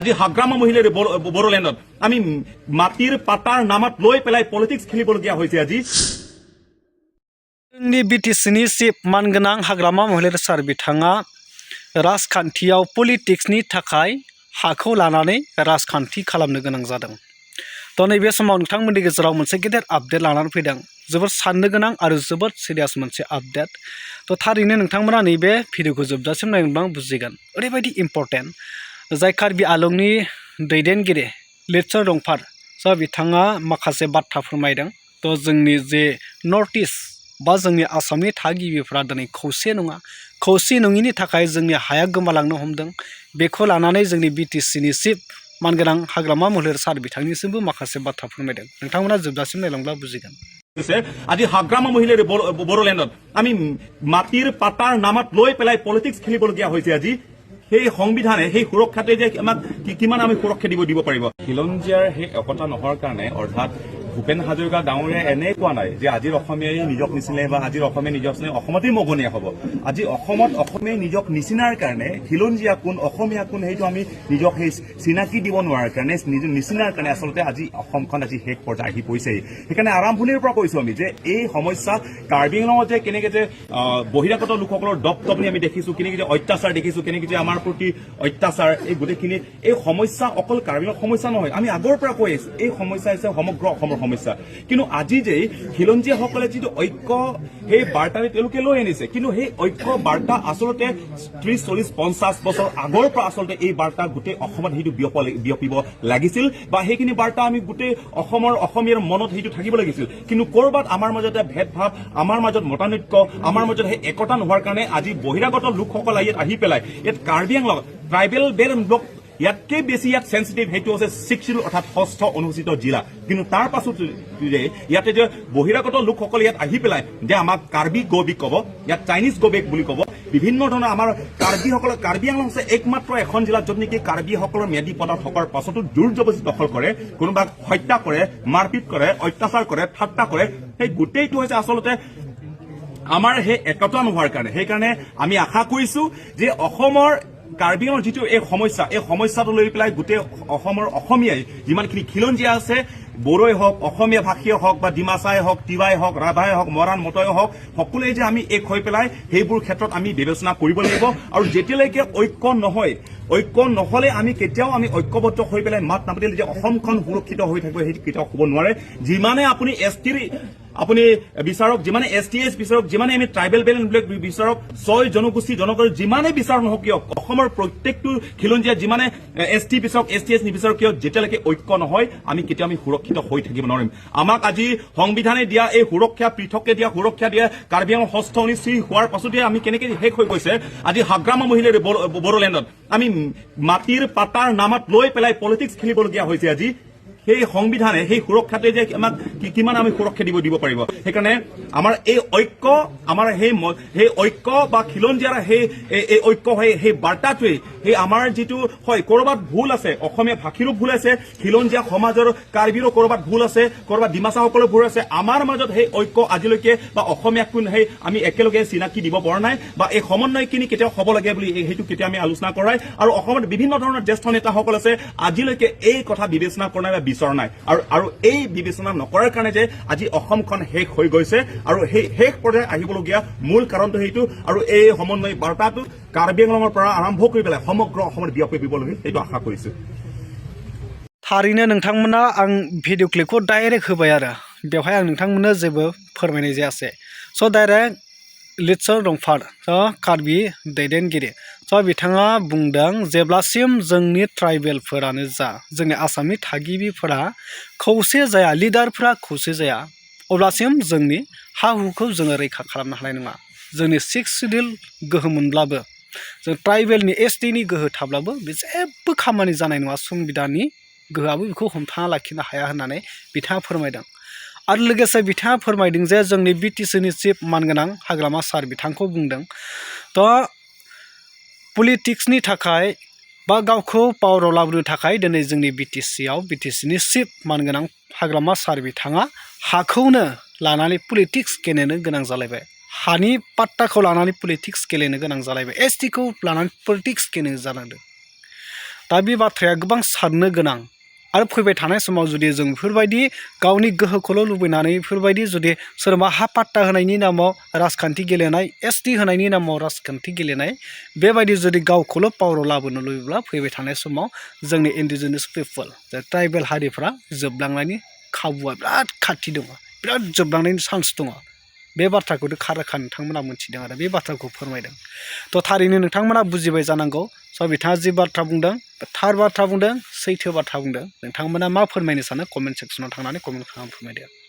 আজি হাগ্ৰামা মহিলাৰ বড়োলেণ্ডত আমি মাটিৰ পাতাৰ নামত লৈ পেলাই পলিটিক্স খেলিবলগীয়া হৈছে আজি जोंनि बिटिसिनि चिफ मानगोनां हाग्रामा महिलारि सार बिथाङा राजखान्थियाव पलिटिक्सनि थाखाय हाखौ लानानै राजखान्थि खालामनो गोनां जादों। थ' नैबे समाव नोंथांमोननि गेजेराव मोनसे गेदेर आपडेट लानानै फैदों। जोबोद साननो गोनां आरो जोबोद सिरियास मोनसे आपडेट। थ' थारैनो नोंथांमोना नैबे भिडिअखौ जोबजासिम नायनोब्ला बुजिगोन। ओरैबायदि इम्पर्टेन्ट जाय कार्बि आलंनि दैदेनगिरि लितचर रंफार बिथाङा माखासे बाथ्रा फोरमायदों। थ' जोंनि जे नर्थ इस्ट बा जोंनि आसामनि थागिबिफ्रा दिनै खौसे नङा, खौसे नङिनि थाखाय जोंनि हाया गोमालांनो हमदों। बेखौ लानानै जोंनि बिटिसिनि चिफ मानगोनां हाग्रामा महिलारि सार बिथांनिसिमबो माखासे बाथ्रा फोरमायदों। नोंथांमोना जोबजासिम नायलांब्ला बुजिगोन। আজি হাগ্ৰামা মহিলাৰ বড়োলেণ্ডত আমি মাটিৰ পাতাৰ নামত লৈ পেলাই পলিটিক্স খেলিবলগীয়া হৈছে আজি সেই সংবিধানে সেই সুৰক্ষাতে যে আমাক কিমান আমি সুৰক্ষা দিব পাৰিব। খিলঞ্জীয়াৰ সেই একতা নোহোৱাৰ কাৰণে অৰ্থাৎ ভূপেন হাজৰিকা ডাঙৰীয়াই এনে কোৱা নাই যে আজিৰ অসমীয়াই নিজক নিচিনে বা আজিৰ অসমীয়া নিজক নিচিনে অসমতেই মগনীয়া হ'ব। আজি অসমত অসমীয়াই নিজক নিচিনাৰ কাৰণে খিলঞ্জীয়া কোন অসমীয়া কোন সেইটো আমি নিজক সেই চিনাকি দিব নোৱাৰাৰ কাৰণে নিচিনাৰ কাৰণে আচলতে আজি অসমখন আজি শেষ পৰ্যায় আহি পৰিছেই। সেইকাৰণে আৰম্ভণিৰ পৰা কৈছো আমি যে এই সমস্যা কাৰ্বি আংলঙত যে কেনেকে যে বহিৰাগত লোকসকলৰ দপদপনি আমি দেখিছো, কেনেকে যে অত্যাচাৰ দেখিছো, কেনেকে যে আমাৰ প্ৰতি অত্যাচাৰ, এই গোটেইখিনি এই সমস্যা অকল কাৰ্বি আংলঙৰ সমস্যা নহয়। আমি আগৰ পৰা কৈ আছো এই সমস্যা হৈছে সমগ্ৰ অসমৰ সমস্যা। কিন্তু আজি যে খিলঞ্জীয়াসকলে যিটো ঐক্য সেই বাৰ্তাৰে তেওঁলোকে লৈ আনিছে, কিন্তু সেই ঐক্য বাৰ্তা আচলতে 30-40-50 বছৰ আগৰ পৰা আচলতে এই বাৰ্তা গোটেই অসমত সেইটো বিয়পিব লাগিছিল বা সেইখিনি বাৰ্তা আমি গোটেই অসমীয়াৰ মনত সেইটো থাকিব লাগিছিল। কিন্তু ক'ৰবাত আমাৰ মাজতে ভেদভাৱ, আমাৰ মাজত মতানৈক্য, আমাৰ মাজত সেই একতা নোহোৱাৰ কাৰণে আজি বহিৰাগত লোকসকল ইয়াত আহি পেলাই ইয়াত Karbi Anglong tribal belt block ইয়াতকে বেছি ইয়াত সেন্সিটিভ সেইটো হৈছে 6 শিডিউল অৰ্থাৎ 6ষ্ঠ অনুসূচিত জিলা। কিন্তু তাৰ পাছত যে ইয়াতে যে বহিৰাগত লোকসকল ইয়াত আহি পেলাই যে আমাক কাৰ্বি গৌবিক ক'ব, ইয়াত চাইনিজ গৌবেক বুলি ক'ব, বিভিন্ন ধৰণৰ আমাৰ কাৰ্বিসকলৰ কাৰ্বি আংলং হৈছে একমাত্ৰ এখন জিলাত য'ত নেকি কাৰ্বিসকলৰ ম্যাদী পদত থকাৰ পাছতো জোৰ জবৰদস্তি দখল কৰে, কোনোবাক হত্যা কৰে, মাৰপিট কৰে, অত্যাচাৰ কৰে, ঠাট্টা কৰে। সেই গোটেইটো হৈছে আচলতে আমাৰ সেই একতা নোহোৱাৰ কাৰণে। সেইকাৰণে আমি আশা কৰিছো যে অসমৰ কাৰ্বি আংলঙৰ যিটো এই সমস্যাটো লৈ পেলাই গোটেই অসমৰ অসমীয়াই যিমানখিনি খিলঞ্জীয়া আছে, বড়োই হওক, অসমীয়া ভাষীয়ে হওক বা ডিমাচাই হওক, তিৱাই হওক, ৰাভাই হওক, মৰাণ মটই হওক, সকলোৱে যে আমি এক হৈ পেলাই সেইবোৰ ক্ষেত্ৰত আমি বিবেচনা কৰিব লাগিব। আৰু যেতিয়ালৈকে ঐক্য নহয়, ঐক্য নহলে আমি কেতিয়াও আমি ঐক্যবদ্ধ হৈ পেলাই মাত নাপাতিলে যে অসমখন সুৰক্ষিত হৈ থাকিব সেইটো কেতিয়াও হ'ব নোৱাৰে। যিমানে আপুনি এছটিৰ আপুনি বিচাৰক, যিমানে STS বিচাৰক, যিমানে আমি ট্ৰাইবেল বেল্ট বিচাৰক, 6 জনগোষ্ঠী যিমানে বিচাৰক নহওক কিয়, অসমৰ প্ৰত্যেকটো খিলঞ্জীয়া যিমানে ST বিচাৰক, STS নিবিচাৰক কিয়, যেতিয়ালৈকে ঐক্য নহয় আমি কেতিয়াও আমি সুৰক্ষিত হৈ থাকিব নোৱাৰিম। আমাক আজি সংবিধানে দিয়া এই সুৰক্ষা, পৃথককে দিয়া সুৰক্ষা দিয়া কাৰ্বি আংলং 6ষ্ঠ অনুসূচী হোৱাৰ পাছতে আমি কেনেকে শেষ হৈ গৈছে। আজি হাগ্ৰামা মহিলাৰ বড়োলেণ্ডত আমি মাটিৰ পাতাৰ নামত লৈ পেলাই পলিটিক্স খেলিবলগীয়া হৈছে আজি সেই সংবিধানে সেই সুৰক্ষাতে যে আমাক কিমান আমি সুৰক্ষা দিব পাৰিব। সেইকাৰণে আমাৰ এই ঐক্য, আমাৰ সেই ঐক্য বা খিলঞ্জীয়াৰ সেই ঐক্য হয়, সেই বাৰ্তাটোৱে সেই আমাৰ যিটো হয় ক'ৰবাত ভুল আছে, অসমীয়া ভাষীৰো ভুল আছে, খিলঞ্জীয়া সমাজৰ কাৰ্বিৰো ক'ৰবাত ভুল আছে, ক'ৰবাত ডিমাচাসকলৰ ভুল আছে। আমাৰ মাজত সেই ঐক্য আজিলৈকে বা অসমীয়া কোন সেই আমি একেলগে চিনাকি দিব পৰা নাই বা এই সমন্বয়খিনি কেতিয়াও হ'ব লাগে বুলি সেইটো কেতিয়া আমি আলোচনা কৰাই। আৰু অসমত বিভিন্ন ধৰণৰ জ্যেষ্ঠ নেতাসকল আছে, আজিলৈকে এই কথা বিবেচনা কৰা নাই বা বিচৰা নাই। আৰু এই বিবেচনা নকৰাৰ কাৰণে যে আজি অসমখন শেষ হৈ গৈছে আৰু সেই শেষ পৰ্যায়ে আহিবলগীয়া মূল কাৰণটো সেইটো। আৰু এই সমন্বয় বাৰ্তাটো কাৰ্বি আংলঙৰ পৰা আৰম্ভ কৰি পেলাই সমগ্ৰ অসমত বিয়পিবলৈ সেইটো আশা কৰিছো। थारैनो नोंथांमोना आं भिडिअ क्लिपखौ डाइरेक्ट होबाय आरो बेवहाय आं नोंथांमोननो जेबो फोरमायनाय जायासै। स' डाइरेक्ट लितचर रंफार कार्बि दैदेनगिरि बिथाङा बुंदों जेब्लासिम जोंनि ट्राइबेलफोरानो जा जोंनि आसामनि थागिबिफोरा खौसे जाया, लिडारफोरा खौसे जाया, अब्लासिम जोंनि हा हुखौ जोङो रैखा खालामनो हानाय नङा। जोंनि 6 शिडिउल गोहो मोनब्लाबो, जों ट्राइबेलनि STनि गोहो थाब्लाबो बे जेबो खामानि जानाय नङा। संबिधाननि गोहोआबो बेखौ हमथाना लाखिनो हाया होननानै बिथाङा फोरमायदों। आरो लोगोसे बिथाङा फोरमायदों जे जोंनि बिटिसिनि चिफ मानगोनां हाग्रामा सार बिथांखौ बुंदों थ' पलिटिक्सनि थाखाय बा गावखौ पावाराव लाबोनो थाखाय दिनै जोंनि बिटिसिनि चिफ मानगोनां हाग्रामा सार बिथाङा हाखौनो लानानै पलिटिक्स गेलेनो गोनां जालायबाय, हानि पाट्टाखौ लानानै पलिटिक्स गेलेनो गोनां जालायबाय, STखौ लानानै पलिटिक्स गेलेनो जालांदों। दा बे बाथ्राया गोबां साननो गोनां आरो फैबाय थानाय समाव जुदि जों बेफोरबायदि गावनि गोहोखौल' लुबैनानै बेफोरबायदि जुदि सोरबा हा पाट्टा होनायनि नामाव राजखान्थि गेलेनाय एसटि होनायनि नामाव राजखान्थि गेलेनाय बेबायदि जुदि गावखौल' पावाराव लाबोनो लुबैब्ला फैबाय थानाय समाव जोंनि इन्डिजिनियास पिपल ट्राइबेल हारिफ्रा जोबलांनायनि खाबुआ बिराद खाथि दङ बिराद जोबलांनायनि चान्स दङ बे बाथ्राखौ रोखा नोंथांमोना मोनथिदों आरो बे बाथ्राखौ फोरमायदों थ' थारैनो नोंथांमोना बुजिबाय जानांगौ स' बिथाङा जि बाथ्रा बुंदों थार बाथ्रा बुंदों सैथो बाथ्रा बुंदों नोंथांमोना मा फोरमायनो सानो कमेन्ट सेक्सनाव थांनानै कमेन्ट खालामना फोरमायदो